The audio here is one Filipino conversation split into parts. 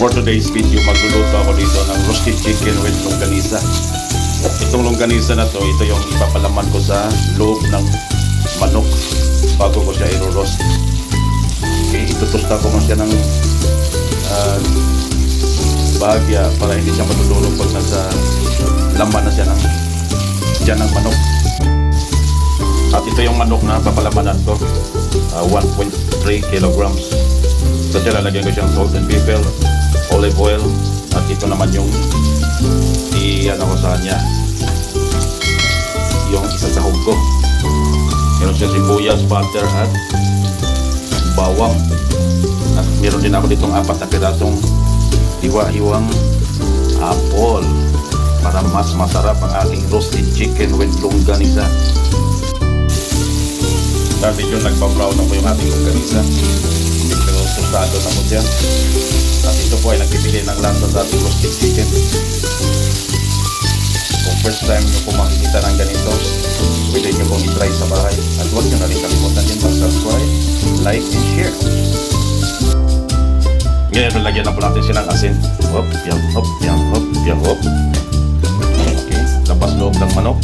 For today's video, magluluto ako dito ng roasted chicken with longganisa. Itong longganisa na to, ito yung ipapalaman ko sa loob ng manok bago ko siya i-roast. Okay, itutusta ko man siya ng bahagya para hindi siya matutulog pag nasa laman na siya ng dyan ng manok. At ito yung manok na papalamanan ko, 1.3 kilograms. So siya lalagyan ko siyang salt and pepper, olive oil, at ito naman yung ano ko sa kanya, yung isang sahog ko. Meron siya sibuyas, butter at bawang. At meron din ako ditong 4 na pirasong hiwa-hiwang apple para mas masarap ang ating roasted chicken with longganisa. Dahil medyo nagpa-brown na po yung ating longganisa, medyo tostado na po siya. At ito po ay nagpipili ng lasa sa ating roasted chicken. Kung first time nyo po makikita ng ganito, pwede nyo pong i-try sa bahay. At huwag nyo na rin kalimutan din mag-subscribe, like, and share. Ngayon, lagyan na po natin siya ng asin. Hop, yang, hop, yang, hop, yang, hop. Okay, labas loob ng manok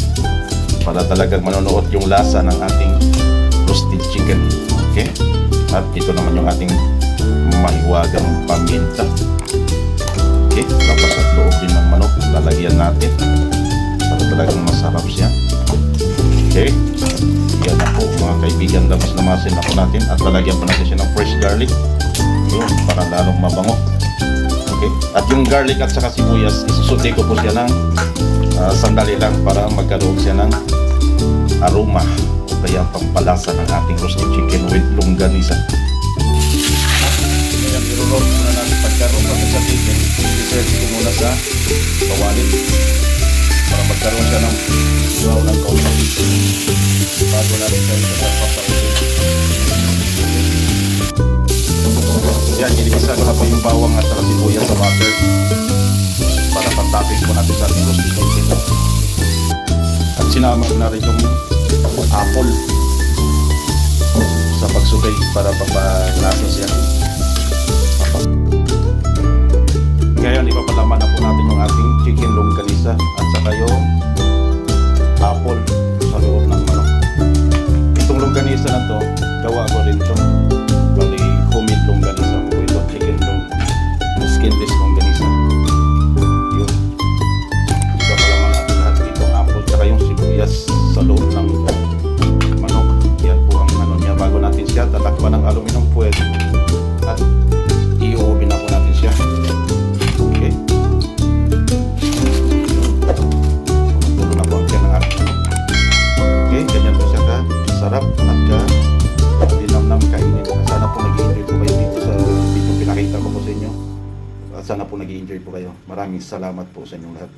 para talagang manonood yung lasa ng ating roasted chicken. Okay, at ito naman yung ating mahiwagang paminta. Okay, labas at loob din ng manok, lalagyan natin para talagang masarap siya. Okay, yan na po mga kaibigan, labas na masin na po natin at lalagyan pa natin siya ng fresh garlic yun, para lalong mabango. Okay, at yung garlic at saka sibuyas, isusuti ko po siya ng sandali lang para magkaroon siya ng aroma o kaya pampalasa ng ating roasted chicken with longganisa. Ngayon, i-roast muna natin pagkaroon pa sa chicken. I-serve ko muna sa kawalin para magkaroon siya ng wow ng kaunti bago natin siya papasautin. Yan, inigisa ko na po yung bawang at saka sibuyas sa butter para pang-topping po natin sa ating roasted chicken. At sinama na rin yung apple sa pagsugay para papalasa siya. Ngayon, ipapalaman na po natin yung ating chicken longganisa at saka yung apple sa loob ng manok. Itong longganisa na to, gawa ko rin ito. Bali, homemade longganisa ko ito. Chicken skinless longganisa. Yun. Ipapalaman natin lahat dito ang apple at saka yung sibuyas sa loob ng manok. Yan po ang ano niya. Bago natin siya tatakpan ng aluminum foil at i-oven na po natin siya. Okay. Tulo na po ang siya ng ating. Okay, ganyan po siya ka sarap at dinamnam kainin. Sana po nag-i-enjoy po kayo dito sa video pinakita ko po sa inyo. At sana po nag-i-enjoy po kayo. Maraming salamat po sa inyong lahat.